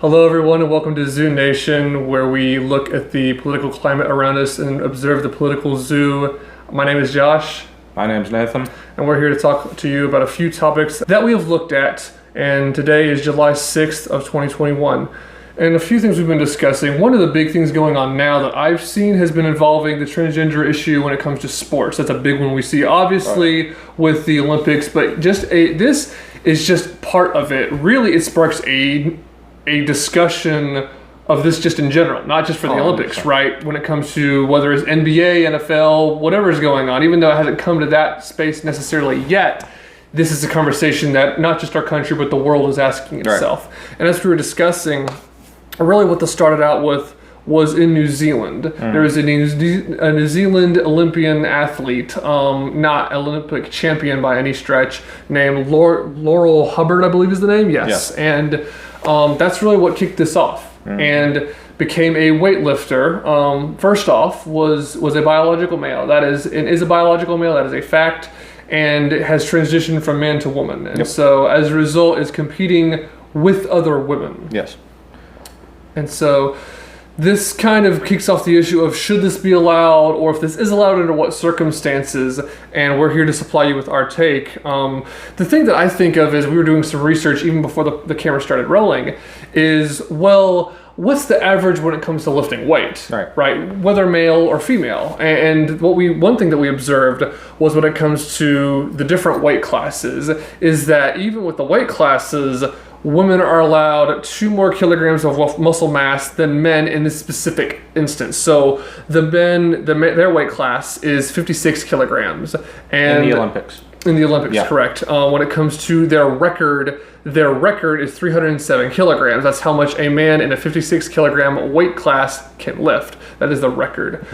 Hello, everyone, and welcome to Zoo Nation, where we look at the political climate around us and observe the political zoo. My name is Josh. My name's Nathan. And we're here to talk to you about a few topics that we have looked at. And today is July 6th of 2021. And a few things we've been discussing. One of the big things going on now that I've seen has been involving the transgender issue when it comes to sports. That's a big one we see, obviously, with the Olympics, but this is just part of it. Really, it sparks a discussion of this just in general, not just for the Olympics, right? When it comes to whether it's NBA, NFL, whatever is going on, even though it hasn't come to that space necessarily yet, this is a conversation that not just our country, but the world is asking itself. Right. And as we were discussing, really what this started out with was in New Zealand. There was a New Zealand Olympian athlete, not Olympic champion by any stretch, named Laurel Hubbard, I believe is the name, yes. And that's really what kicked this off and became a weightlifter. First off, was a biological male. That is a biological male, that is a fact, and has transitioned from man to woman. And so as a result is competing with other women. Yes. And so this kind of kicks off the issue of should this be allowed, or if this is allowed, under what circumstances, and we're here to supply you with our take. The thing that I think of as we were doing some research even before the camera started rolling is, well, what's the average when it comes to lifting weight, right? Whether male or female. And one thing that we observed was when it comes to the different weight classes is that even with the weight classes, women are allowed 2 more kilograms of muscle mass than men in this specific instance. So their weight class is 56 kilograms. And in the Olympics. In the Olympics, correct. When it comes to their record is 307 kilograms. That's how much a man in a 56 kilogram weight class can lift. That is the record.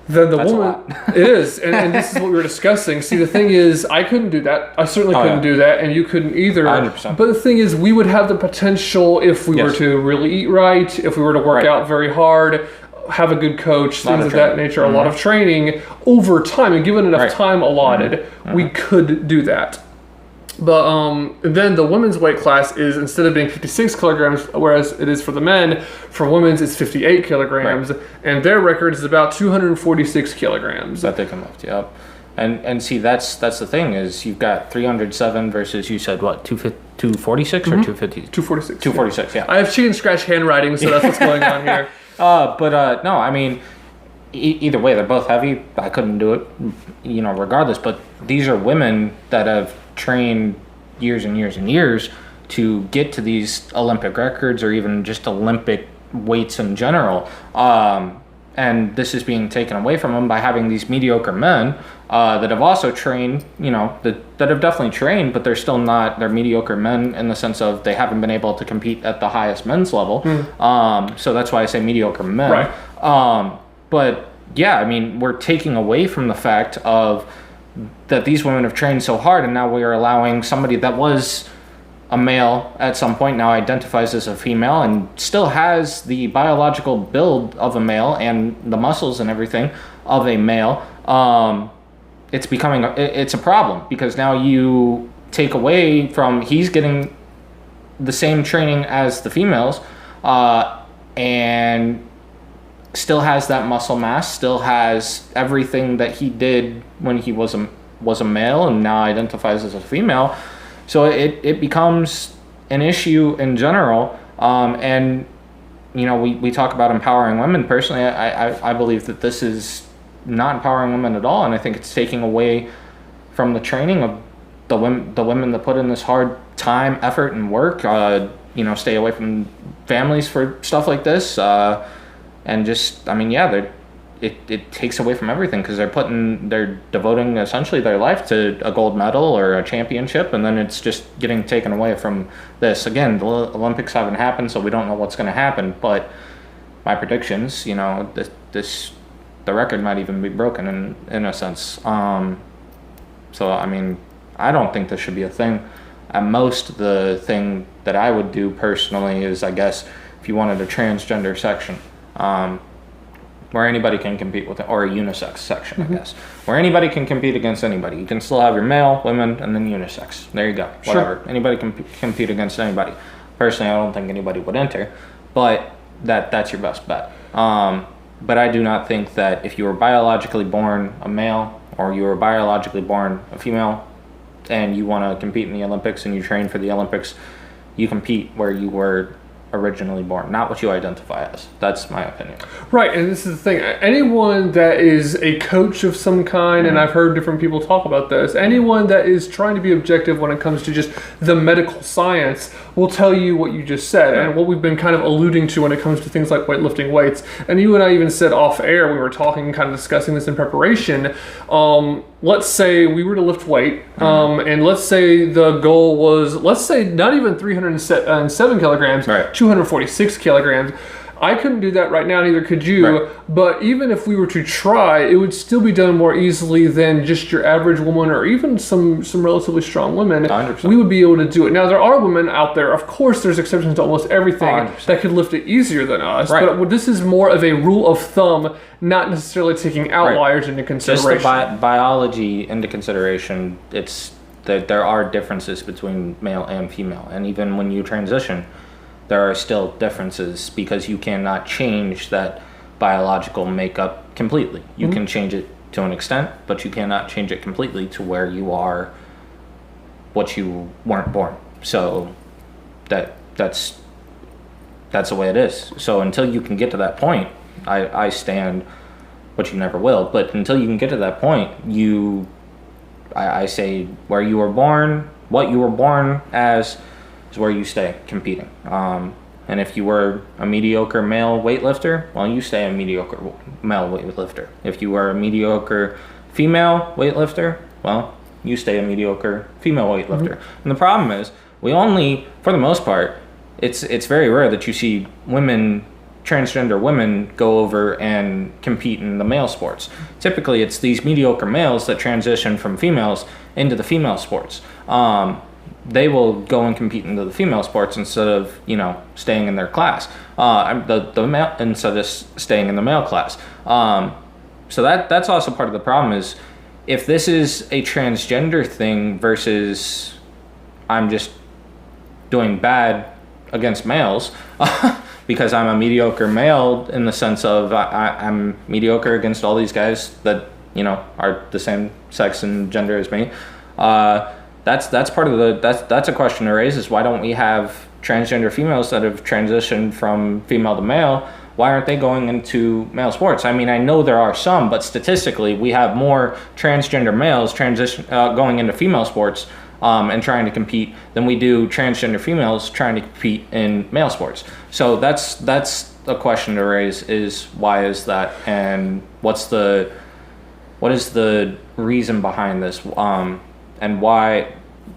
Then the woman, it is, and this is what we were discussing. See, the thing is, I couldn't do that. I certainly couldn't do that, and you couldn't either. 100%. But the thing is, we would have the potential if we were to really eat right, if we were to work out very hard, have a good coach, things of that nature, a lot of training over time, and given enough time allotted, we could do that. But then the women's weight class is, instead of being 56 kilograms, whereas it is for the men, for women's it's 58 kilograms, and their record is about 246 kilograms. That they can lift, And see, that's the thing, is you've got 307 versus, you said, what, 246 or 250? 246. 246, I have chicken scratch handwriting, so that's what's going on here. No, I mean, either way, they're both heavy. I couldn't do it, regardless. But these are women that have trained years and years and years to get to these Olympic records, or even just Olympic weights in general. And this is being taken away from them by having these mediocre men that have also trained, that have definitely trained, but they're still not, they're mediocre men in the sense of they haven't been able to compete at the highest men's level. So that's why I say mediocre men. Right. But yeah, I mean, we're taking away from the fact of that these women have trained so hard, and now we are allowing somebody that was a male at some point now identifies as a female and still has the biological build of a male and the muscles and everything of a male. It's a problem, because now you take away from, he's getting the same training as the females, and still has that muscle mass, still has everything that he did when he was a male and now identifies as a female. So it becomes an issue in general. And we talk about empowering women. Personally, I believe that this is not empowering women at all, and I think it's taking away from the training of the women that put in this hard time, effort, and work. Stay away from families for stuff like this. And just, it takes away from everything, because they're devoting essentially their life to a gold medal or a championship, and then it's just getting taken away from this. Again, the Olympics haven't happened, so we don't know what's going to happen, but my predictions, the record might even be broken in a sense. So, I don't think this should be a thing. At most, the thing that I would do personally is, I guess, if you wanted a transgender section, where anybody can compete with it, or a unisex section, I guess, where anybody can compete against anybody. You can still have your male, women, and then unisex. There you go. Whatever. Anybody can compete against anybody. Personally, I don't think anybody would enter, but that's your best bet. But I do not think that if you were biologically born a male or you were biologically born a female and you want to compete in the Olympics and you train for the Olympics, you compete where you were originally born, not what you identify as. That's my opinion. Right, and this is the thing. Anyone that is a coach of some kind, and I've heard different people talk about this, anyone that is trying to be objective when it comes to just the medical science will tell you what you just said, and what we've been kind of alluding to when it comes to things like weightlifting weights. And you and I even said off air, we were talking, kind of discussing this in preparation. Let's say we were to lift weight, and let's say the goal was, let's say not even 307 kilograms, right. 246 kilograms. I couldn't do that right now, neither could you. Right. But even if we were to try, it would still be done more easily than just your average woman or even some relatively strong women. 100%. We would be able to do it. Now, there are women out there, of course, there's exceptions to almost everything 100%. that could lift it easier than us. Right. But this is more of a rule of thumb, not necessarily taking outliers into consideration. Just the biology into consideration, it's that there are differences between male and female. And even when you transition, there are still differences because you cannot change that biological makeup completely. You can change it to an extent, but you cannot change it completely to where you are what you weren't born. So that's the way it is. So until you can get to that point, I stand, but you never will, but until you can get to that point, I say where you were born, what you were born as, is where you stay competing. And if you were a mediocre male weightlifter, well, you stay a mediocre male weightlifter. If you were a mediocre female weightlifter, well, you stay a mediocre female weightlifter. And the problem is, we only, for the most part, it's very rare that you see transgender women go over and compete in the male sports. Typically, it's these mediocre males that transition from females into the female sports. They will go and compete into the female sports instead of, staying in their class. The male, instead of staying in the male class. So that's also part of the problem is, if this is a transgender thing versus I'm just doing bad against males because I'm a mediocre male in the sense of I'm mediocre against all these guys that are the same sex and gender as me. That's part of that's a question to raise, is why don't we have transgender females that have transitioned from female to male? Why aren't they going into male sports? I mean, I know there are some, but statistically, we have more transgender males going into female sports and trying to compete than we do transgender females trying to compete in male sports. So that's a question to raise, is why is that, and what is the reason behind this, and why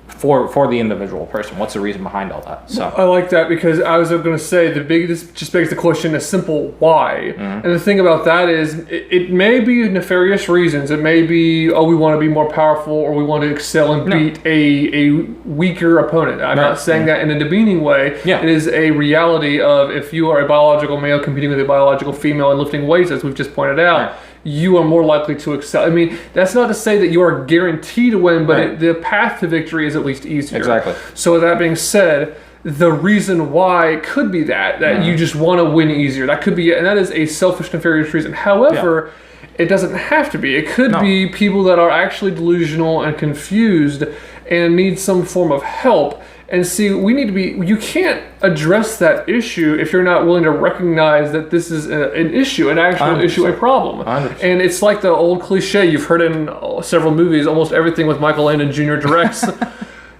for the individual person, what's the reason behind all that? So I like that, because I was going to say this just begs the question, a simple why. And the thing about that is, it may be nefarious reasons. It may be, we want to be more powerful, or we want to excel and beat a weaker opponent. I'm not saying that in a demeaning way. Yeah. It is a reality of, if you are a biological male competing with a biological female and lifting weights, as we've just pointed out, you are more likely to excel. I mean, that's not to say that you are guaranteed to win, but the path to victory is at least easier. Exactly. So with that being said, the reason why could be that you just want to win easier. That could be, and that is a selfish, nefarious reason. However, it doesn't have to be. It could be people that are actually delusional and confused and need some form of help. And see, you can't address that issue if you're not willing to recognize that this is an issue, an actual 100%. issue, a problem. 100%. And it's like the old cliche, you've heard in several movies, almost everything with Michael Landon Jr. directs.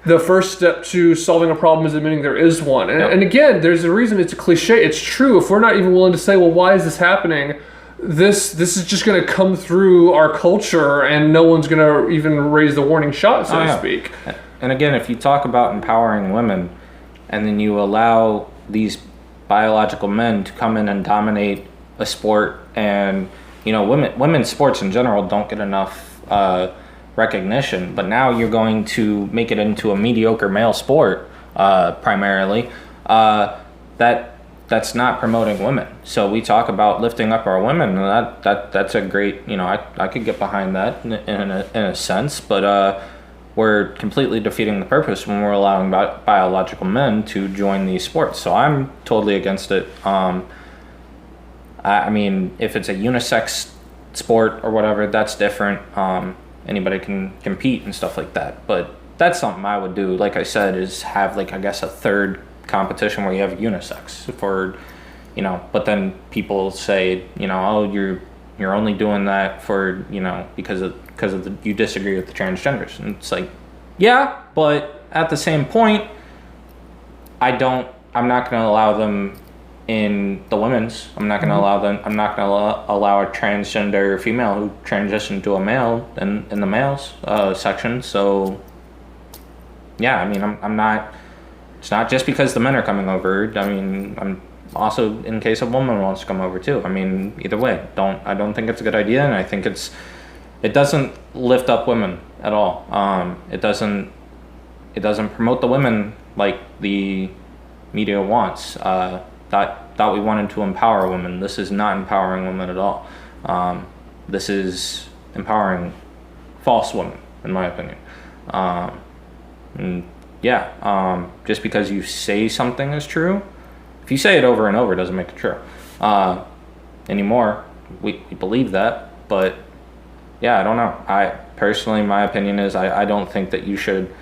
The first step to solving a problem is admitting there is one. And again, there's a reason it's a cliche. It's true. If we're not even willing to say, well, why is this happening? This is just going to come through our culture, and no one's going to even raise the warning shot, so to speak. And again, if you talk about empowering women, and then you allow these biological men to come in and dominate a sport, and women's sports in general don't get enough recognition, but now you're going to make it into a mediocre male sport primarily. That's not promoting women. So we talk about lifting up our women, and that's a great, I could get behind that in a sense, but we're completely defeating the purpose when we're allowing biological men to join these sports. So I'm totally against it. I mean, if it's a unisex sport or whatever, that's different. Anybody can compete and stuff like that. But that's something I would do, like I said, is have, like, I guess, a third competition where you have unisex for, you know, but then people say, you know, oh, you're only doing that for, you know, because you disagree with the transgenders. And it's like, yeah, but at the same point, I'm not going to allow them in the women's. I'm not going to allow a transgender female who transitioned to a male in the males section. So yeah, I mean, I'm not, it's not just because the men are coming over. I mean, I'm also, in case a woman wants to come over too. I mean, either way, I don't think it's a good idea, and I think it doesn't lift up women at all. It doesn't promote the women like the media wants. Thought we wanted to empower women. This is not empowering women at all. This is empowering false women, in my opinion. And yeah, just because you say something is true, if you say it over and over, it doesn't make it true. Anymore, we believe that, but yeah, I don't know. I personally, my opinion is I don't think that you should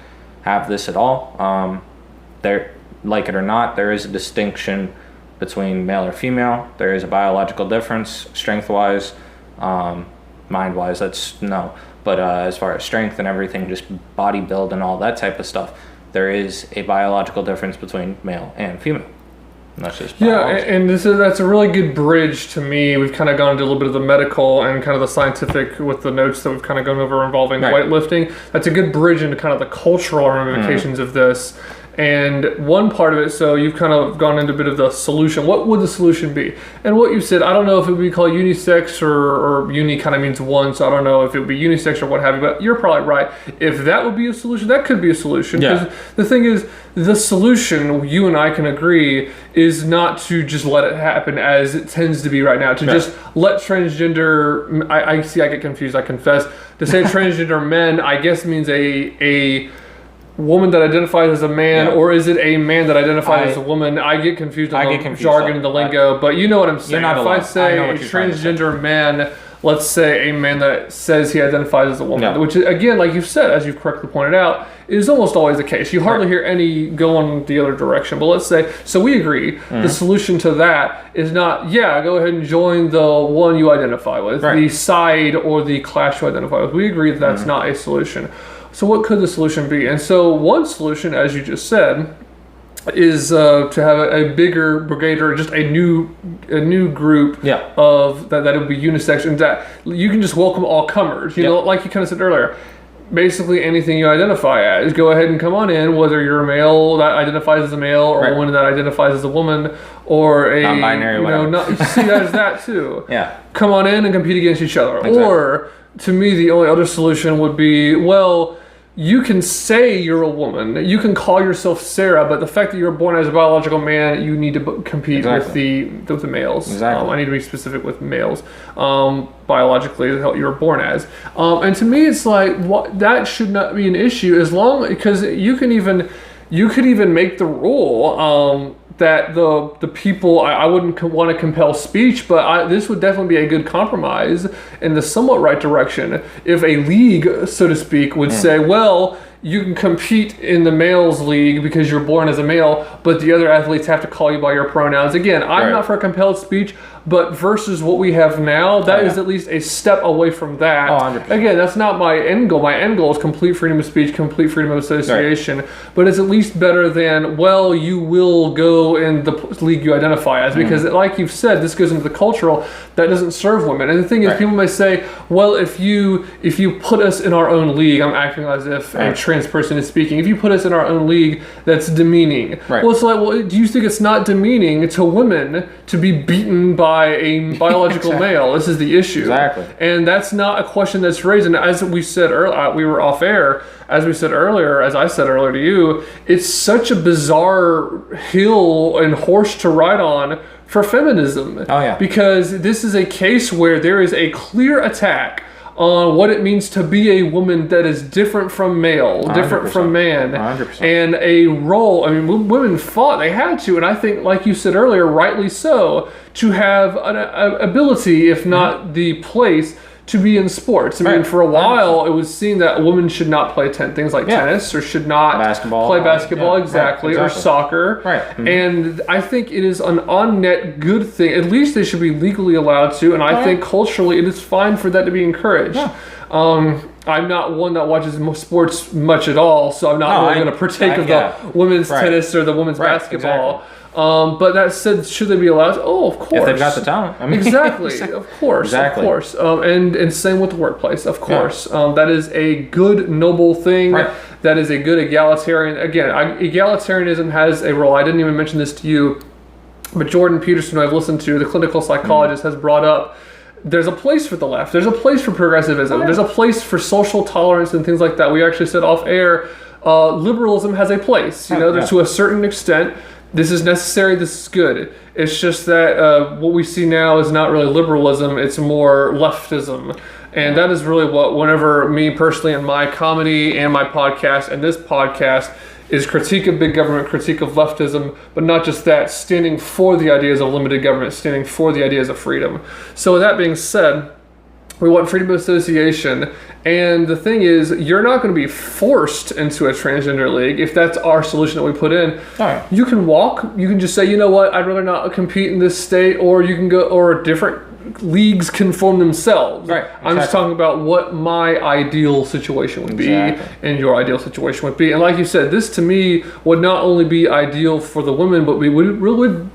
have this at all. There, like it or not, there is a distinction between male or female. There is a biological difference, strength-wise, mind-wise, that's no. But as far as strength and everything, just body build and all that type of stuff, there is a biological difference between male and female. And that's just biology. Yeah, and that's a really good bridge to me. We've kind of gone into a little bit of the medical and kind of the scientific with the notes that we've kind of gone over involving weightlifting. That's a good bridge into kind of the cultural ramifications of this. And one part of it, so you've kind of gone into a bit of the solution. What would the solution be? And what you said, I don't know if it would be called unisex or uni kind of means one, so I don't know if it would be unisex or what have you, but you're probably right. If that would be a solution, that could be a solution. Because the thing is, the solution, you and I can agree, is not to just let it happen as it tends to be right now. To just let transgender, I get confused, I confess. To say transgender men, I guess means a woman that identifies as a man, or is it a man that identifies as a woman? I get confused on the jargon and the lingo, but you know what I'm saying. If I say a transgender man, let's say a man that says he identifies as a woman, which again, like you've said, as you've correctly pointed out, is almost always the case. You hardly hear any going the other direction. But let's say, so we agree, the solution to that is not, go ahead and join the one you identify with, the side or the class you identify with. We agree that that's not a solution. So what could the solution be? And so one solution, as you just said, is to have a bigger brigade or just a new group of that would be unisex, and that you can just welcome all comers. You know, like you kind of said earlier, basically anything you identify as, go ahead and come on in, whether you're a male that identifies as a male or a woman that identifies as a woman or a non-binary, whatever. See, there's that too. Come on in and compete against each other. Exactly. Or to me, the only other solution would be, well, you can say you're a woman, you can call yourself Sarah, but the fact that you're born as a biological man, you need to compete with the males. I need to be specific with males, biologically, what you were born as. And to me, it's like, that should not be an issue, as long, because you could even make the rule that the people, I wouldn't want to compel speech, but this would definitely be a good compromise in the somewhat right direction. If a league, so to speak, would say, well, you can compete in the males league because you're born as a male, but the other athletes have to call you by your pronouns. Again, I'm not for compelled speech, but versus what we have now, that is at least a step away from that. 100%. Again, that's not my end goal. My end goal is complete freedom of speech, complete freedom of association, but it's at least better than, well, you will go in the league you identify as, because like you've said, this goes into the cultural, that doesn't serve women. And the thing is, people may say, well, if you put us in our own league, I'm acting as if a trans person is speaking, if you put us in our own league, that's demeaning. Well, it's like, well, do you think it's not demeaning to women to be beaten by a biological male? This is the issue. And that's not a question that's raised. And as we said earlier, we were off air, as I said earlier to you, it's such a bizarre hill and horse to ride on for feminism. Because this is a case where there is a clear attack on what it means to be a woman that is different from male, different 100%. from man, 100%. and a role. I mean, women fought; they had to, and I think, like you said earlier, rightly so, to have an ability, if not the place, to be in sports. I mean, for a while, it was seen that women should not play things like tennis, or should not play basketball, exactly, or soccer. Right. And I think it is an on-net good thing. At least they should be legally allowed to, and I think culturally it is fine for that to be encouraged. I'm not one that watches sports much at all, so I'm not really going to partake of the women's tennis or the women's basketball. But that said, should they be allowed? Oh, of course. If they've got the talent. I mean, exactly. Of course. Exactly. Of course. And same with the workplace. Of course. That is a good, noble thing. Right. That is a good egalitarian. Again, egalitarianism has a role. I didn't even mention this to you, but Jordan Peterson, who I've listened to, the clinical psychologist, has brought up, there's a place for the left. There's a place for progressivism. There's a place for social tolerance and things like that. We actually said off air, liberalism has a place. To a certain extent. This is necessary, this is good. It's just that what we see now is not really liberalism, it's more leftism. And that is really what, whenever me personally in my comedy and my podcast and this podcast is critique of big government, critique of leftism, but not just that, standing for the ideas of limited government, standing for the ideas of freedom. So with that being said, we want freedom of association, and the thing is, you're not going to be forced into a transgender league if that's our solution that we put in. Right. You can walk, you can just say, you know what, I'd rather not compete in this state, or you can go, or different leagues can form themselves. Right. I'm just talking about what my ideal situation would be and your ideal situation would be. And like you said, this to me would not only be ideal for the women, but we would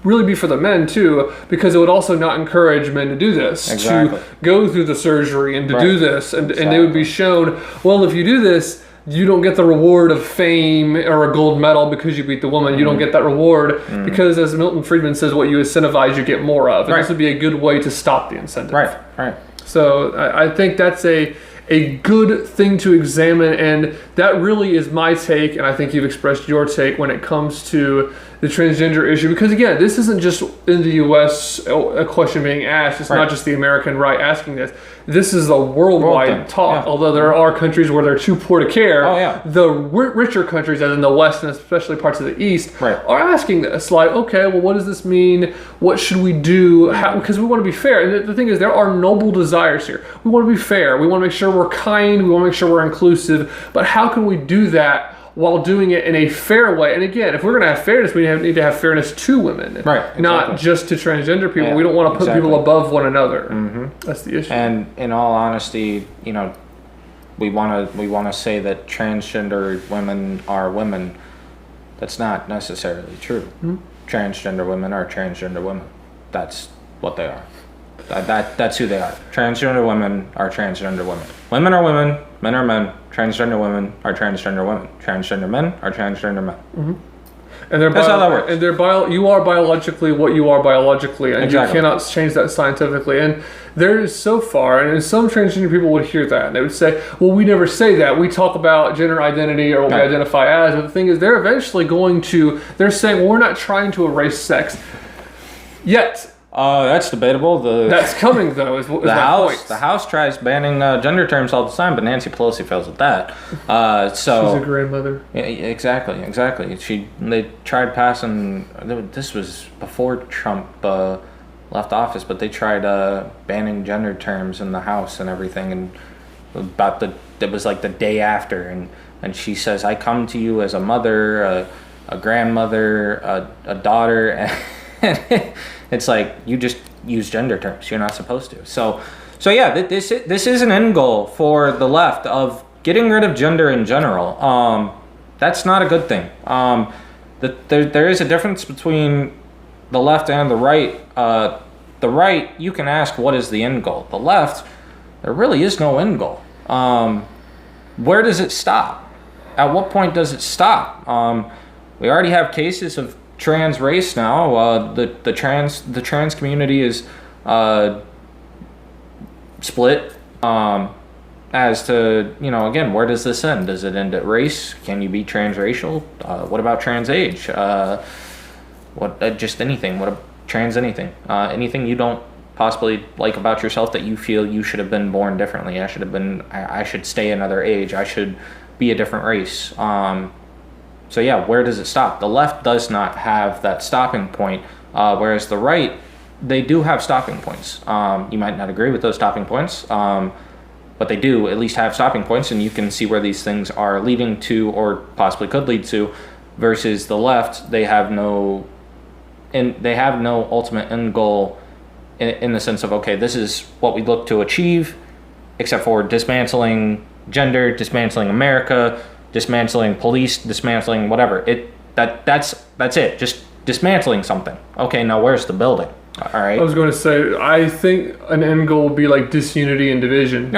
really be for the men too, because it would also not encourage men to do this, to go through the surgery and to do this. And they would be shown, well, if you do this, you don't get the reward of fame or a gold medal because you beat the woman. You don't get that reward because, as Milton Friedman says, what you incentivize, you get more of. And this would be a good way to stop the incentive. Right. So I think that's a good thing to examine, and that really is my take, and I think you've expressed your take when it comes to the transgender issue. Because again, this isn't just in the U.S. a question being asked. It's not just the American right asking this. This is a worldwide talk. Although there are countries where they're too poor to care, the richer countries, as in the West and especially parts of the East, are asking this. Like, okay, well, what does this mean? What should we do? Because we want to be fair. And the thing is, there are noble desires here. We want to be fair. We want to make sure we're kind. We want to make sure we're inclusive. But how can we do that while doing it in a fair way? And again, if we're going to have fairness, we need to have fairness to women, not just to transgender people. We don't want to put people above one another. That's the issue. And in all honesty, we want to say that transgender women are women. That's not necessarily true. Transgender women are transgender women. That's what they are. That's who they are. Transgender women are transgender women. Women are women. Men are men. Transgender women are transgender women. Transgender men are transgender men. And that's how that works. And you are biologically what you are biologically, and you cannot change that scientifically. And there is so far, and some transgender people would hear that, and they would say, well, we never say that. We talk about gender identity or what we identify as. But the thing is, they're eventually they're saying, well, we're not trying to erase sex yet. That's debatable. That's coming, though, is my point. The House tries banning gender terms all the time, but Nancy Pelosi fails at that. She's a grandmother. Yeah, exactly. They tried passing. This was before Trump left office, but they tried banning gender terms in the House and everything. And it was like the day after, and she says, "I come to you as a mother, a grandmother, a daughter." And it's like, you just use gender terms. You're not supposed to. So yeah, this is an end goal for the left of getting rid of gender in general. That's not a good thing. There is a difference between the left and the right. The right, you can ask, what is the end goal? The left, there really is no end goal. Where does it stop? At what point does it stop? We already have cases of trans race now. The trans community is split as to, again, where does this end? Does it end at race? Can you be transracial? What about trans age? Just anything? Trans anything? Anything you don't possibly like about yourself that you feel you should have been born differently. I should stay another age. I should be a different race. So yeah, where does it stop? The left does not have that stopping point, whereas the right, they do have stopping points. You might not agree with those stopping points, but they do at least have stopping points, and you can see where these things are leading to, or possibly could lead to, versus the left, they have no ultimate end goal in the sense of, okay, this is what we look to achieve, except for dismantling gender, dismantling America, dismantling police, dismantling whatever. That's it. Just dismantling something. Okay, now where's the building? All right. I was going to say, I think an end goal would be like disunity and division.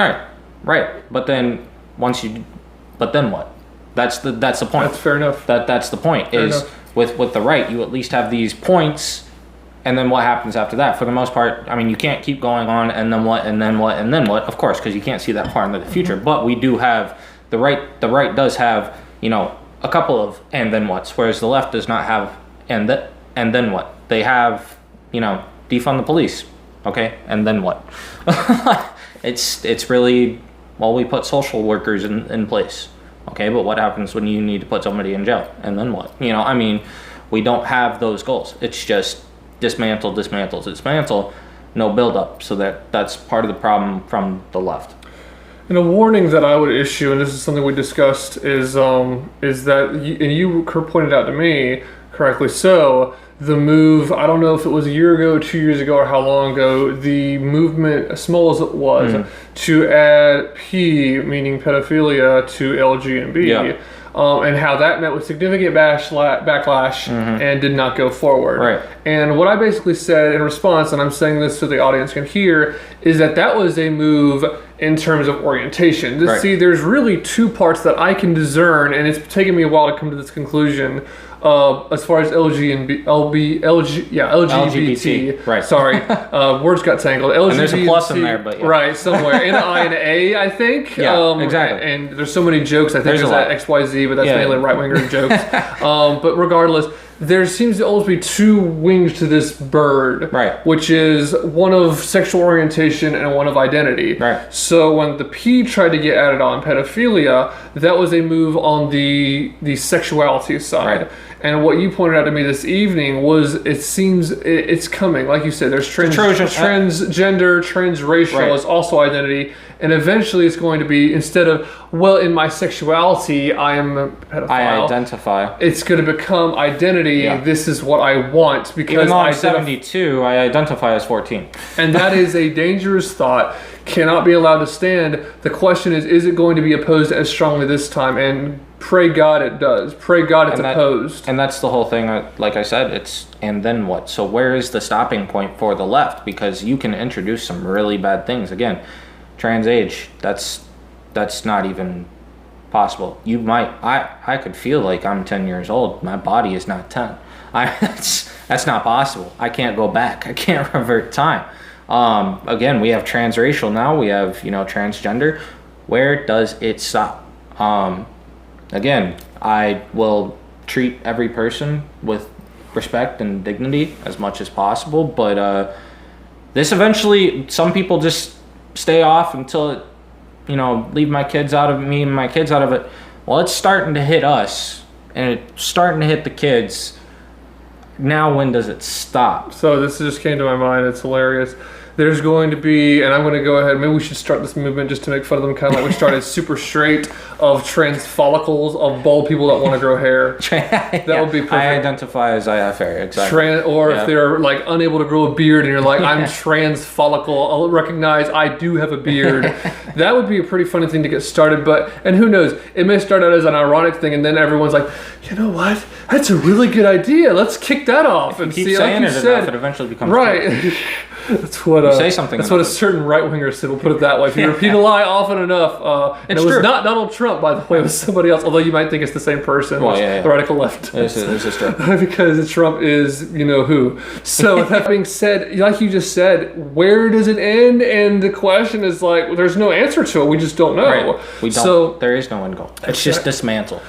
Right. But then what? That's the point. That's fair enough. That's the point. Fair is enough. With the right, you at least have these points, and then what happens after that? For the most part, I mean, you can't keep going on, and then what, and then what, and then what, of course, because you can't see that far into the future. But we do have the right does have, a couple of and then what's, whereas the left does not have and then what. They have, defund the police, okay, and then what? It's really, well, we put social workers in place, okay, but what happens when you need to put somebody in jail, and then what? We don't have those goals. It's just dismantle, no build up. So that's part of the problem from the left. And a warning that I would issue, and this is something we discussed, is that, and you pointed out to me, correctly so, the move, I don't know if it was a year ago, 2 years ago, or how long ago, the movement, as small as it was, to add P, meaning pedophilia, to LG and B, and how that met with significant backlash and did not go forward. Right. And what I basically said in response, and I'm saying this so the audience can hear, is that was a move in terms of orientation. Right. See, there's really two parts that I can discern, and it's taken me a while to come to this conclusion. As far as LGBT, right? Sorry, words got tangled. LGBT, and there's a plus in there, but right somewhere, and I and A, I think. Exactly. And there's so many jokes. I think there's that XYZ, but that's mainly right winger jokes. But regardless, there seems to always be two wings to this bird, right? Which is one of sexual orientation and one of identity. Right. So when the P tried to get added on pedophilia, that was a move on the sexuality side. Right. And what you pointed out to me this evening was, it seems it's coming. Like you said, there's transgender, transracial is also identity. And eventually it's going to be, instead of, well, in my sexuality, I am a pedophile. I identify. It's going to become identity. Yeah. This is what I want. Because even though I'm 72, I identify as 14. And that is a dangerous thought. Cannot be allowed to stand. The question is it going to be opposed as strongly this time? And pray God it does. Pray God it's opposed. And that's the whole thing. Like I said, it's and then what? So where is the stopping point for the left? Because you can introduce some really bad things. Again, trans age, that's not even possible. You might, I could feel like I'm 10 years old. My body is not 10. That's not possible. I can't go back. I can't revert time. Again, we have transracial now. We have, transgender. Where does it stop? Again, I will treat every person with respect and dignity as much as possible, but this eventually, some people just stay off until it, leave my kids out of it. Well, it's starting to hit us, and it's starting to hit the kids. Now, when does it stop? So this just came to my mind. It's hilarious. There's going to be, and I'm going to go ahead, maybe we should start this movement just to make fun of them, kind of like we started Super Straight, of trans follicles, of bald people that want to grow hair. That would be perfect. I identify as IF hair, exactly. If they're like unable to grow a beard and you're like, I'm trans follicle, I'll recognize I do have a beard. That would be a pretty funny thing to get started, and who knows, it may start out as an ironic thing, and then everyone's like, you know what? That's a really good idea. Let's kick that off. And keep saying it enough, it eventually becomes right. That's what say something. That's what a certain right winger said. We'll put it that way. If you repeat a lie often enough, and it was not Donald Trump, by the way, it was somebody else. Although you might think it's the same person. Well, the radical left. This is true. Because Trump is who. So with that being said, like you just said, where does it end? And the question is like, there's no answer to it. We just don't know. Right. We don't. So there is no end goal. It's just dismantle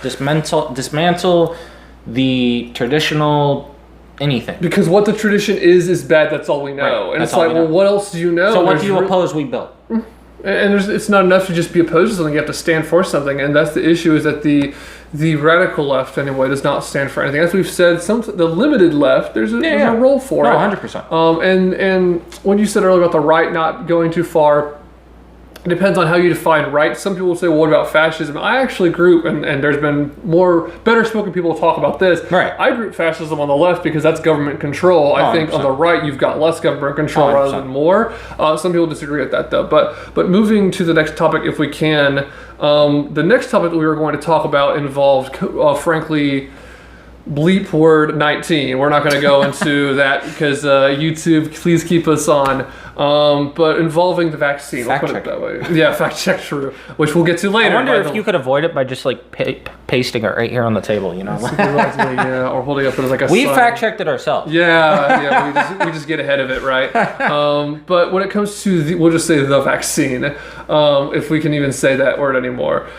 the traditional anything. Because what the tradition is bad. That's all we know. Right. And That's it's like, all we know. well, what else do you know? So what do you oppose? We built. And it's not enough to just be opposed to something. You have to stand for something, and that's the issue. Is that the radical left anyway does not stand for anything. As we've said, the limited left there's a role for it. 100%. And when you said earlier about the right not going too far, it depends on how you define right. Some people will say, well, what about fascism? I actually group, and there's been better spoken people talk about this. Right. I group fascism on the left because that's government control. I think 100%. on the right, you've got less government control 100%. rather than more. Some people disagree with that, though. But moving to the next topic, if we can, the next topic that we were going to talk about involved, frankly, bleep word 19. We're not going to go into that because YouTube, please keep us on. But involving the vaccine, Fact we'll put check. it that way. Yeah, fact check, true. Which we'll get to later. I wonder if you could avoid it by just like pasting it right here on the table, you know? Yeah, or holding up as like a We sign. fact checked it ourselves. Yeah, we just get ahead of it, right? But when it comes to we'll just say the vaccine, if we can even say that word anymore.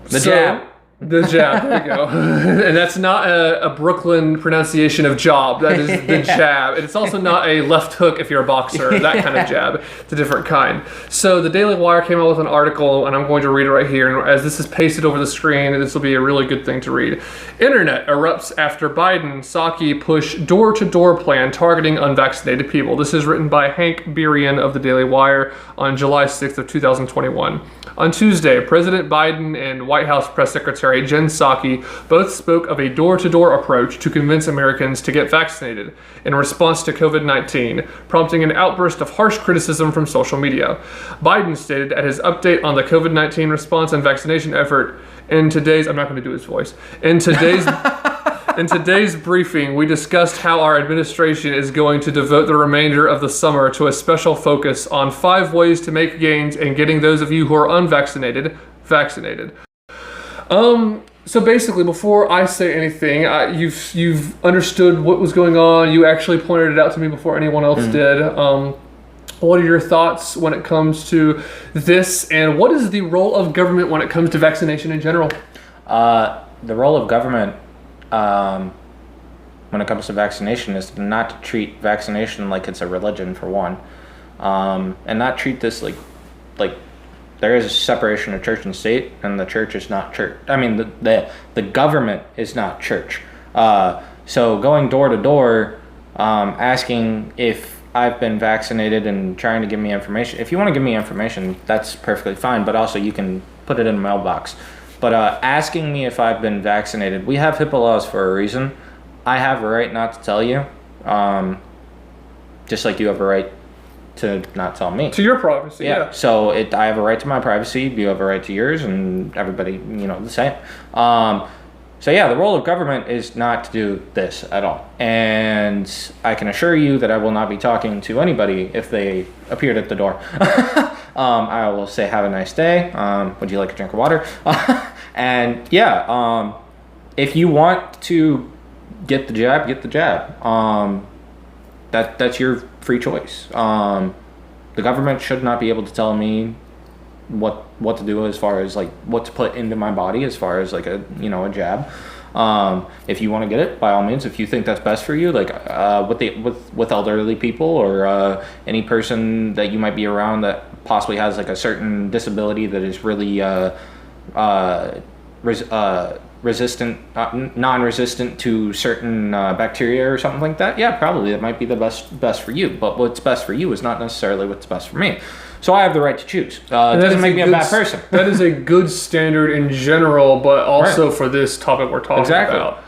The jab. The jab, there you go. And that's not a Brooklyn pronunciation of job. That is the jab. And it's also not a left hook if you're a boxer, that kind of jab. It's a different kind. So the Daily Wire came out with an article, and I'm going to read it right here. And as this is pasted over the screen, this will be a really good thing to read. Internet erupts after Biden, Psaki push door-to-door plan targeting unvaccinated people. This is written by Hank Berian of the Daily Wire on July 6th of 2021. On Tuesday, President Biden and White House Press Secretary Jen Psaki both spoke of a door-to-door approach to convince Americans to get vaccinated in response to COVID-19, prompting an outburst of harsh criticism from social media. Biden stated at his update on the COVID-19 response and vaccination effort in today's, I'm not going to do his voice, in today's briefing, we discussed how our administration is going to devote the remainder of the summer to a special focus on 5 ways to make gains in getting those of you who are unvaccinated vaccinated. So basically, before I say anything, you've understood what was going on. You actually pointed it out to me before anyone else did. What are your thoughts when it comes to this, and what is the role of government when it comes to vaccination in general? The role of government when it comes to vaccination is not to treat vaccination like it's a religion, for one, and not treat this like there is a separation of church and state, and the church is not church. I mean, the government is not church. So going door to door, asking if I've been vaccinated and trying to give me information. If you want to give me information, that's perfectly fine, but also you can put it in a mailbox. But asking me if I've been vaccinated, we have HIPAA laws for a reason. I have a right not to tell you, just like you have a right to not tell me. To your privacy, yeah. So I have a right to my privacy, you have a right to yours, and everybody, the same. So yeah, the role of government is not to do this at all. And I can assure you that I will not be talking to anybody if they appeared at the door. I will say, have a nice day. Would you like a drink of water? And yeah, if you want to get the jab, get the jab. That's your free choice. The government should not be able to tell me what to do as far as like what to put into my body as far as like a jab. If you want to get it, by all means. If you think that's best for you, like with elderly people or any person that you might be around that possibly has like a certain disability that is really resistant, non-resistant to certain bacteria or something like that, yeah, probably that might be the best for you. But what's best for you is not necessarily what's best for me. So I have the right to choose. It doesn't make me a bad person. That is a good standard in general, but also for this topic we're talking about.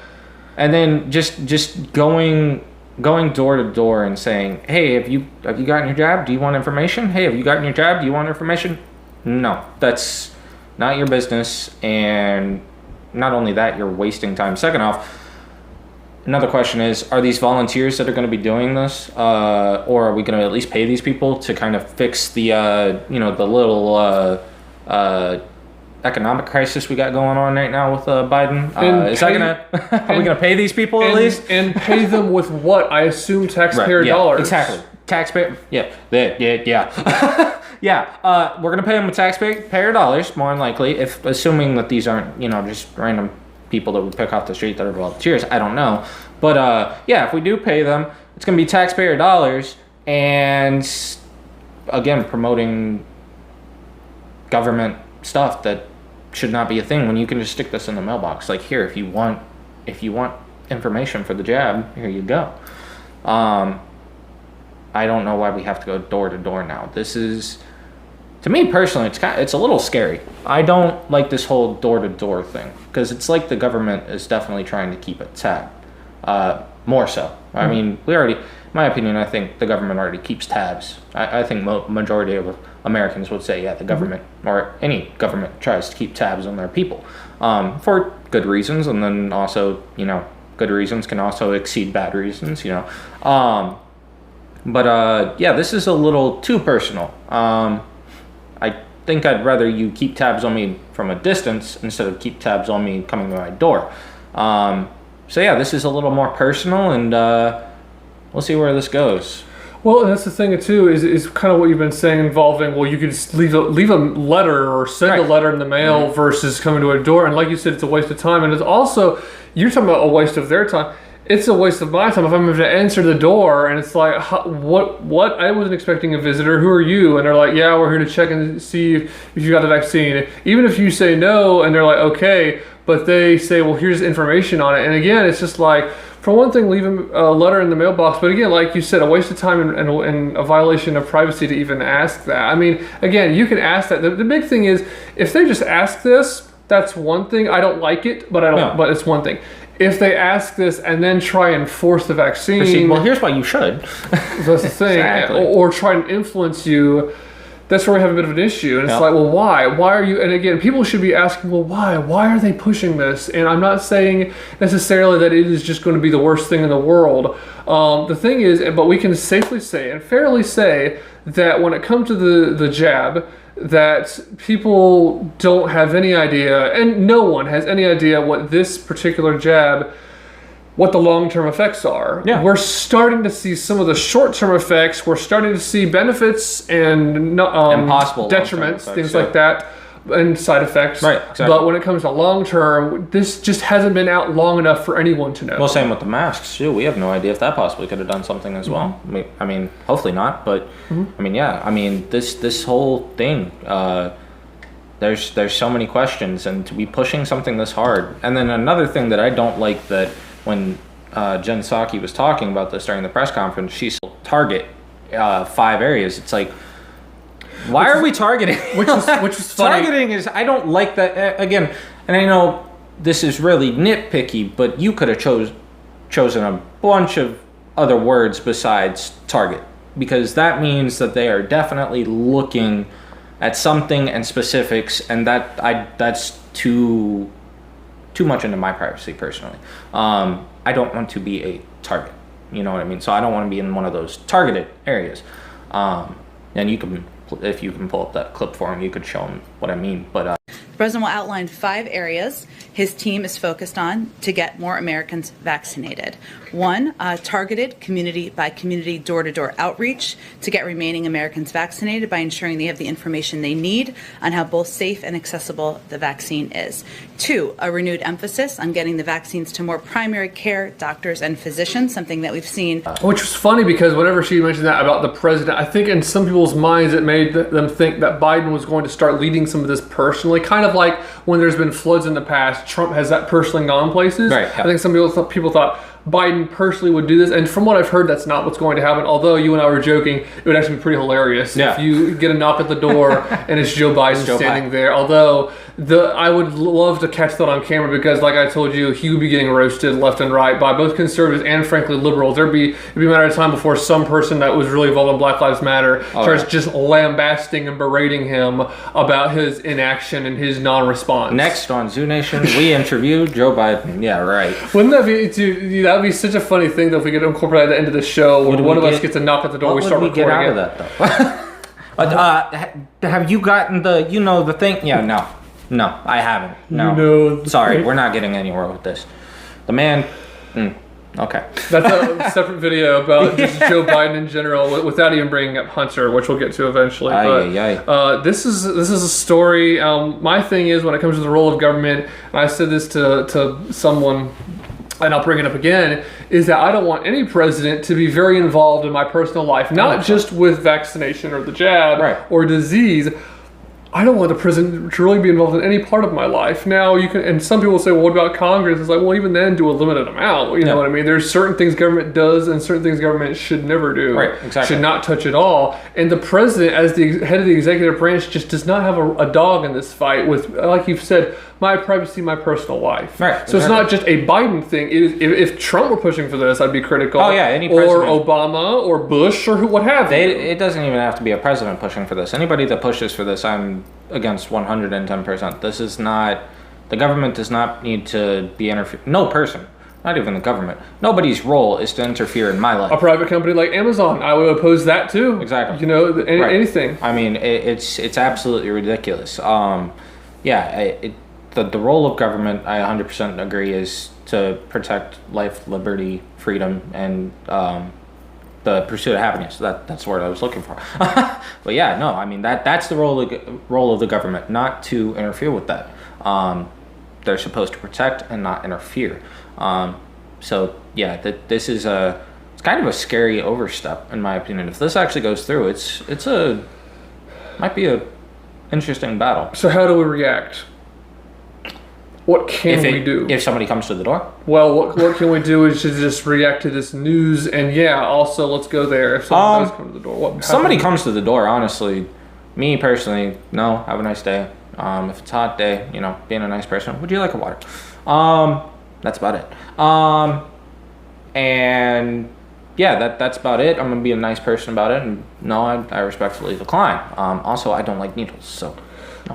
And then just going door to door and saying, hey, have you gotten your jab? Do you want information? Hey, have you gotten your jab? Do you want information? No, that's not your business. And not only that, you're wasting time. Second off, another question is, are these volunteers that are going to be doing this, or are we going to at least pay these people to kind of fix the the little economic crisis we got going on right now with Biden? Are we gonna pay these people at least? And pay them with what? I assume taxpayer dollars. Exactly. Taxpayer. Yeah. Yeah. We're gonna pay them with taxpayer dollars, more than likely, assuming that these aren't just random people that we pick off the street that are volunteers. I don't know, But yeah, if we do pay them, it's going to be taxpayer dollars, and again, promoting government stuff that should not be a thing when you can just stick this in the mailbox. Like, here, if you want information for the jab, here you go. I don't know why we have to go door to door now. This is, to me personally, it's a little scary. I don't like this whole door to door thing, because it's like the government is definitely trying to keep a tab. More so. I mean, in my opinion, I think the government already keeps tabs. I think majority of Americans would say, yeah, the government or any government tries to keep tabs on their people, for good reasons, and then also, good reasons can also exceed bad reasons, But yeah, this is a little too personal. I think I'd rather you keep tabs on me from a distance instead of keep tabs on me coming to my door. So yeah, this is a little more personal, and we'll see where this goes. Well, and that's the thing too, is kind of what you've been saying, involving, well, you could just leave a letter or send a letter in the mail versus coming to a door. And like you said, it's a waste of time. And it's also, you're talking about a waste of their time. It's a waste of my time if I'm going to answer the door and it's like, what? I wasn't expecting a visitor. Who are you? And they're like, yeah, we're here to check and see if you got the vaccine. Even if you say no and they're like, okay, but they say, well, here's information on it. And again, it's just like, for one thing, leaving a letter in the mailbox. But again, like you said, a waste of time and a violation of privacy to even ask that. I mean, again, you can ask that. The big thing is, if they just ask this, that's one thing. I don't like it, but But it's one thing. If they ask this and then try and force the vaccine, well, here's why you should. That's the thing. Exactly. Or try and influence you. That's where we have a bit of an issue. And it's like, well, why? Why are you? And again, people should be asking, well, why? Why are they pushing this? And I'm not saying necessarily that it is just going to be the worst thing in the world. The thing is, but we can safely say and fairly say that when it comes to the jab, that people don't have any idea, and no one has any idea what this particular jab, what the long-term effects are. Yeah. We're starting to see some of the short-term effects. We're starting to see benefits and possible detriments, effects, things like that, and side effects. Right, exactly. But when it comes to long-term, this just hasn't been out long enough for anyone to know. Well, same with the masks too. We have no idea if that possibly could have done something as well. I mean, hopefully not, but I mean, yeah. I mean, this whole thing. There's so many questions, and to be pushing something this hard. And then another thing that I don't like, that when Jen Psaki was talking about this during the press conference, she said target 5 areas. It's like, why are we targeting? Which was funny. Targeting is, I don't like that. Again, and I know this is really nitpicky, but you could have chosen a bunch of other words besides target, because that means that they are definitely looking at something and specifics, and that's too much into my privacy personally. I don't want to be a target. You know what I mean? So I don't want to be in one of those targeted areas. And you can, if you can pull up that clip for him, you could show him what I mean. But the president will outline 5 areas his team is focused on to get more Americans vaccinated. 1, targeted community by community door-to-door outreach to get remaining Americans vaccinated by ensuring they have the information they need on how both safe and accessible the vaccine is. 2, a renewed emphasis on getting the vaccines to more primary care doctors and physicians, something that we've seen. Which was funny, because whenever she mentioned that about the president, I think in some people's minds it made them think that Biden was going to start leading some of this personally, kind of like when there's been floods in the past, Trump has that personally gone places. Right, yeah. I think some people thought Biden personally would do this, and from what I've heard, that's not what's going to happen. Although you and I were joking, it would actually be pretty hilarious if you get a knock at the door and it's Joe Biden standing there. Although I would love to catch that on camera, because like I told you, he would be getting roasted left and right by both conservatives and frankly liberals. It'd be a matter of time before some person that was really involved in Black Lives Matter starts just lambasting and berating him about his inaction and his non-response. Next on Zoo Nation, we interviewed Joe Biden. Yeah, right. Wouldn't that be, dude, that would be such a funny thing though, if we could incorporate at the end of the show when one of us gets a knock at the door, we start recording it. What would we get out of that though? Have you gotten the thing? Yeah, no, I haven't. No. Sorry, we're not getting anywhere with this. The man, okay. That's a separate video about just Joe Biden in general, without even bringing up Hunter, which we'll get to eventually. This is a story. My thing is, when it comes to the role of government, and I said this to someone and I'll bring it up again, is that I don't want any president to be very involved in my personal life, not just with vaccination or the jab or disease. I don't want the president to really be involved in any part of my life. Now, you can, and some people say, well, what about Congress? It's like, well, even then, do a limited amount. You know what I mean? There's certain things government does and certain things government should never do. Right, exactly. Should not touch at all. And the president, as the head of the executive branch, just does not have a dog in this fight with, like you've said, my privacy, my personal life. Right. So it's not just a Biden thing. It is, if Trump were pushing for this, I'd be critical. Oh, yeah, any president. Or Obama or Bush or what have you. It doesn't even have to be a president pushing for this. Anybody that pushes for this, I'm against 110%. This is not, the government does not need to be interfered. No person, not even the government. Nobody's role is to interfere in my life. A private company like Amazon, I would oppose that too. Exactly. You know, anything. I mean, it's absolutely ridiculous. The role of government, I 100% agree, is to protect life, liberty, freedom, and the pursuit of happiness. That's the word I was looking for. But yeah, no, I mean that's the role of the government, not to interfere with that. They're supposed to protect and not interfere. So yeah, this is it's kind of a scary overstep in my opinion. If this actually goes through, might be a interesting battle. So how do we react? What can we do? If somebody comes to the door? Well, what can we do is to just react to this news, and also let's go there. If someone does come to the door, somebody comes to the door, honestly, me personally, no, have a nice day. If it's a hot day, being a nice person, would you like a water? That's about it. And yeah, that's about it. I'm gonna be a nice person about it, and no, I respectfully decline. Also, I don't like needles, so.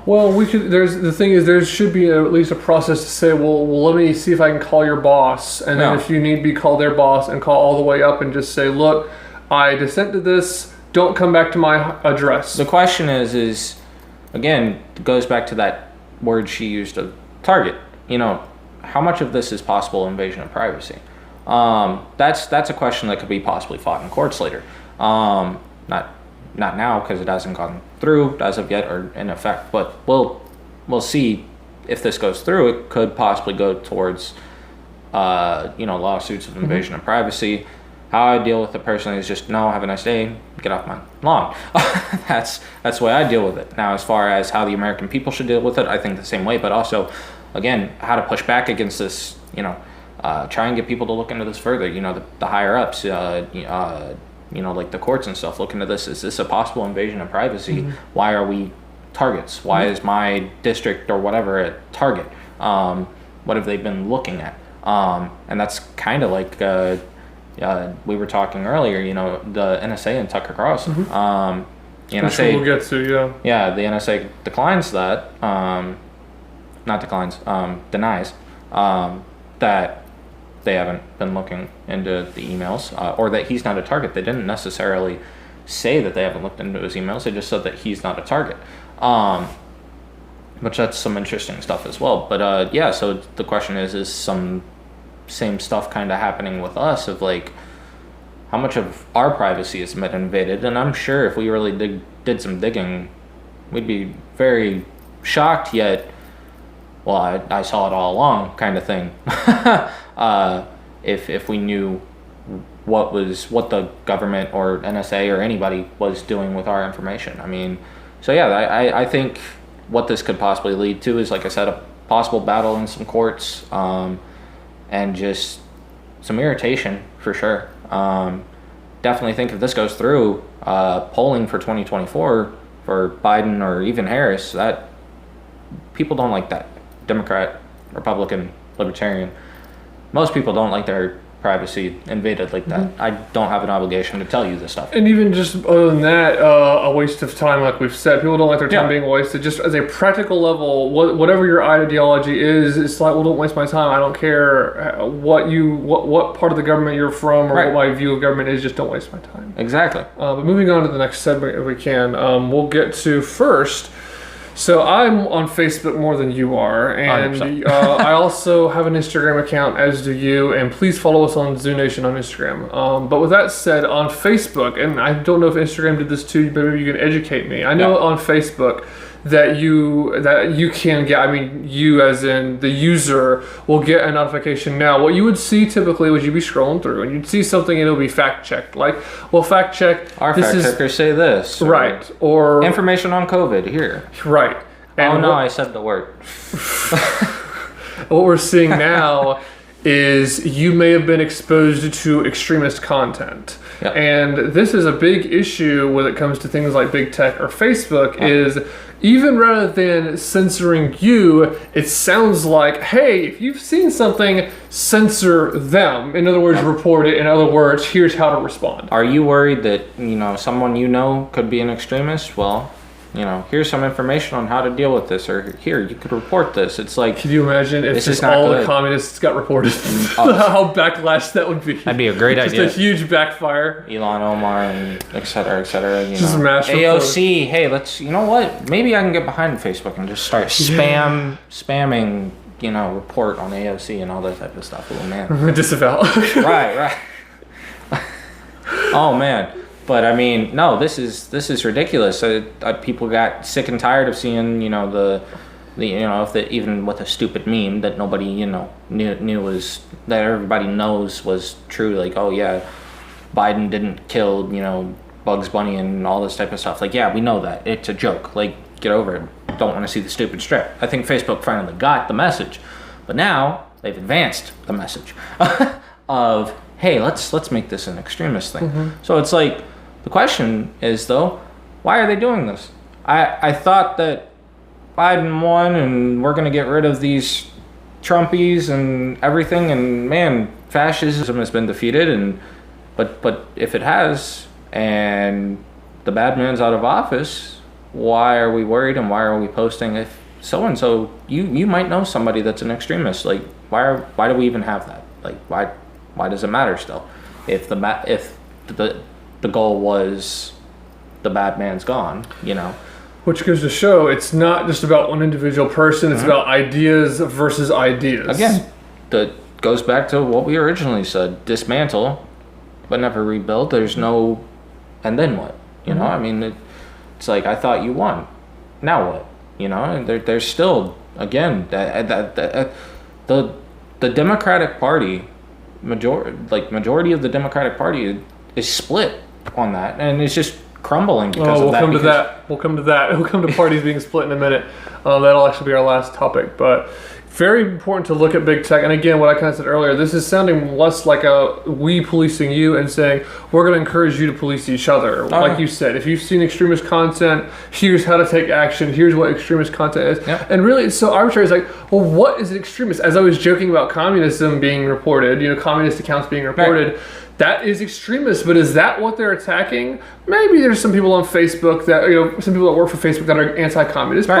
Well, we could. The thing is, there should be at least a process to say, well, let me see if I can call your boss, and then if you need be, call their boss and call all the way up and just say, look, I dissent to this. Don't come back to my address. The question is again, it goes back to that word she used of target. How much of this is possible invasion of privacy? That's a question that could be possibly fought in courts later. Not now because it hasn't gone through as of yet or in effect, but we'll see if this goes through. It could possibly go towards lawsuits of invasion of privacy. How I deal with the person is just, no, have a nice day, get off my lawn. That's the way I deal with it. Now, as far as how the American people should deal with it, I think the same way, but also, again, how to push back against this, try and get people to look into this further, the higher ups, like the courts and stuff, look into this. Is this a possible invasion of privacy? Mm-hmm. Why are we targets? Why is my district or whatever a target? What have they been looking at? And that's kind of like we were talking earlier, the NSA and Tucker Carlson. Mm-hmm. The NSA, we'll get to, yeah, the NSA declines that, denies that they haven't been looking into the emails, or that he's not a target. They didn't necessarily say that they haven't looked into his emails. They just said that he's not a target, which that's some interesting stuff as well. But so the question is some same stuff kind of happening with us of like how much of our privacy has been invaded? And I'm sure if we really did some digging, we'd be very shocked, yet, well, I saw it all along kind of thing. If we knew what the government or NSA or anybody was doing with our information. I mean, so yeah, I think what this could possibly lead to is, like I said, a possible battle in some courts, and just some irritation for sure. Definitely think if this goes through, polling for 2024 for Biden or even Harris, that people don't like that. Democrat, Republican, Libertarian. Most people don't like their privacy invaded like that. Mm-hmm. I don't have an obligation to tell you this stuff. And even just other than that, a waste of time, like we've said. People don't like their time being wasted. Just as a practical level, whatever your ideology is, it's like, well, don't waste my time. I don't care what part of the government you're from or what my view of government is. Just don't waste my time. Exactly. But moving on to the next segment, if we can, we'll get to first. So I'm on Facebook more than you are, and I also have an Instagram account, as do you, and please follow us on Zoo Nation on Instagram. But with that said, on Facebook, and I don't know if Instagram did this too, but maybe you can educate me. I know on Facebook, that you can get. I mean, you as in the user will get a notification now. What you would see typically was you'd be scrolling through and you'd see something and it'll be fact checked. Like, well, fact check. Our fact checkers say this. Right. Or information on COVID here. Right. And I said the word. What we're seeing now is you may have been exposed to extremist content. Yep. And this is a big issue when it comes to things like big tech or Facebook is even rather than censoring you, it sounds like, hey, if you've seen something, censor them. In other words, report it. In other words, here's how to respond. Are you worried that, someone could be an extremist? Well, here's some information on how to deal with this, or here, you could report this. It's like, can you imagine if just all the communists got reported? How backlash that would be. That'd be a great idea. Just a huge backfire. Elon Omar and et cetera, et cetera. Just mass AOC, hey, let's, what? Maybe I can get behind Facebook and just start spamming, report on AOC and all that type of stuff. Oh, man. Disavow. Right. Oh, man. But I mean, no, this is ridiculous. People got sick and tired of seeing, even with a stupid meme that nobody, knew was, that everybody knows was true. Like, oh yeah, Biden didn't kill, Bugs Bunny and all this type of stuff. Like, yeah, we know that. It's a joke. Like, get over it. Don't want to see the stupid strip. I think Facebook finally got the message, but now they've advanced the message of, hey, let's make this an extremist thing. Mm-hmm. So it's like, the question is, though, why are they doing this? I thought that Biden won and we're going to get rid of these Trumpies and everything, and man, fascism has been defeated, but if it has and the bad man's out of office, why are we worried and why are we posting if so-and-so, you might know somebody that's an extremist. Like, why do we even have that? Like, why does it matter still? If the goal was the bad man's gone, Which goes to show it's not just about one individual person, it's about ideas versus ideas. Again, that goes back to what we originally said, dismantle, but never rebuild. There's no, and then what? I mean, it's like, I thought you won. Now what? And there's still, again, the Democratic Party, majority of the Democratic Party is split on that, and it's just crumbling because of that. We'll come to that. We'll come to parties being split in a minute. That'll actually be our last topic, but very important to look at big tech. And again, what I kind of said earlier, this is sounding less like a we policing you and saying we're going to encourage you to police each other. Like you said, if you've seen extremist content, here's how to take action. Here's what extremist content is. Yep. And really, it's so arbitrary. It's like, well, what is an extremist? As I was joking about communism being reported, communist accounts being reported. Right. That is extremist, but is that what they're attacking? Maybe there's some people on Facebook that, some people that work for Facebook that are anti-communist. Right.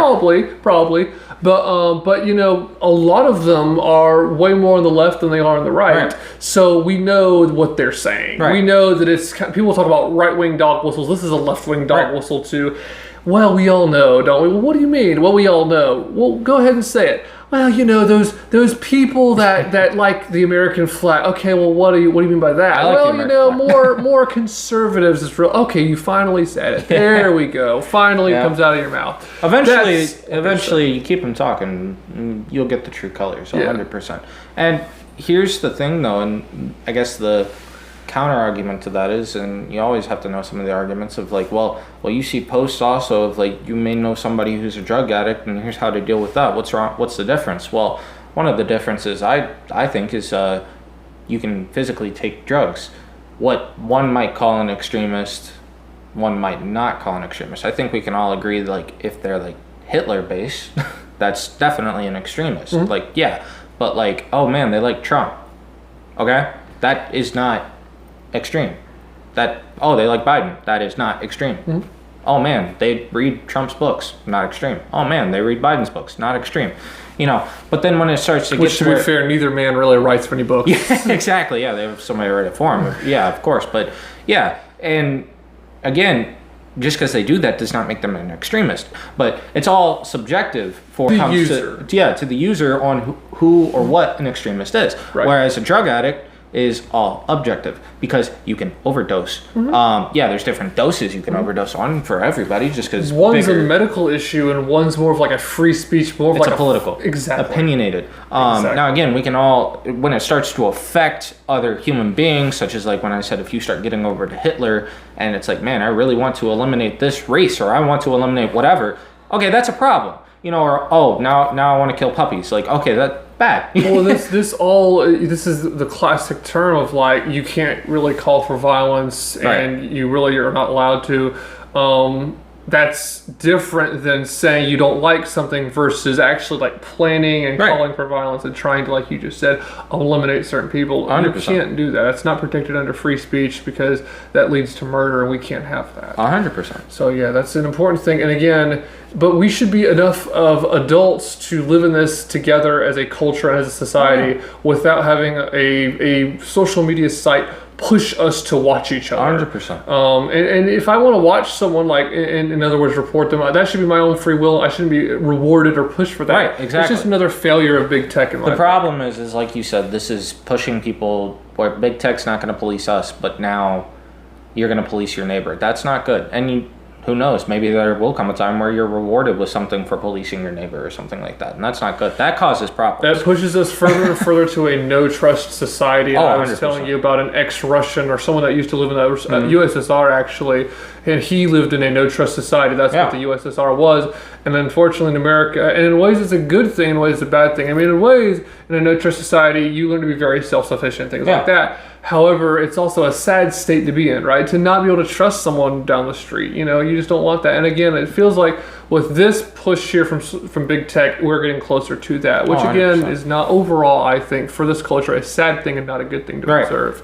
Probably. But a lot of them are way more on the left than they are on the right. So we know what they're saying. Right. We know that it's, people talk about right-wing dog whistles. This is a left-wing dog whistle too. Well, we all know, don't we? Well, what do you mean? Well, we all know. Well, go ahead and say it. Well, those people that like the American flag. Okay, well, what do you mean by that? More conservatives is real. Okay, you finally said it. There we go. Finally, it comes out of your mouth. Eventually, you keep them talking, you'll get the true colors, 100%. And here's the thing, though, and I guess the counter argument to that is, and you always have to know some of the arguments of like, well, you see posts also of like, you may know somebody who's a drug addict and here's how to deal with that. What's wrong? What's the difference? Well, one of the differences I think is you can physically take drugs. What one might call an extremist, one might not call an extremist. I think we can all agree that, like, if they're like Hitler based, that's definitely an extremist. Mm-hmm. Like, yeah, but like, oh man, they like Trump. Okay, that is not extreme. They like Biden. That is not extreme. Mm-hmm. Oh man, they read Trump's books. Not extreme. Oh man, they read Biden's books. Not extreme. But then when it starts to Which, to be fair, neither man really writes many books. Yeah, exactly. Yeah, they have somebody write it for them. Yeah, of course. But yeah, and again, just because they do that does not make them an extremist. But it's all subjective for the user. To the user on who or what an extremist is. Right. Whereas a drug addict, is all objective because you can overdose. Yeah, there's different doses you can overdose on for everybody just because one's a medical issue and one's more of like a free speech, more of it's like a political, exactly opinionated. Now again, we can all, when it starts to affect other human beings, such as like when I said if you start getting over to Hitler and it's like, man, I really want to eliminate this race or I want to eliminate whatever. Okay, that's a problem. You know, or oh, now I want to kill puppies. Like, okay, that's bad. Well, this is the classic term of like you can't really call for violence, and you really are not allowed to. That's different than saying you don't like something versus actually like planning and calling for violence and trying to, like you just said, eliminate certain people. 100%. You can't do that. That's not protected under free speech because that leads to murder, and we can't have that. 100%. So yeah, that's an important thing. And again, but we should be enough of adults to live in this together as a culture and as a society without having a social media site push us to watch each other. 100%. And if I want to watch someone, like in other words, report them, that should be my own free will. I shouldn't be rewarded or pushed for that. Right, exactly. It's just another failure of big tech in my The problem is like you said, this is pushing people where big tech's not going to police us, but now you're going to police your neighbor. That's not good. And who knows, maybe there will come a time where you're rewarded with something for policing your neighbor or something like that. And that's not good. That causes problems. That pushes us further and further to a no-trust society. And I was 100%. telling you about an ex-Russian or someone that used to live in the USSR, actually, and he lived in a no-trust society. That's what the USSR was. And unfortunately in America, and in ways it's a good thing, in ways it's a bad thing. I mean, in ways, in a no-trust society, you learn to be very self-sufficient, things like that. However, it's also a sad state to be in, right? To not be able to trust someone down the street. You know, you just don't want that. And again, it feels like with this push here from big tech, we're getting closer to that, which again is not overall, I think, for this culture, a sad thing and not a good thing to observe.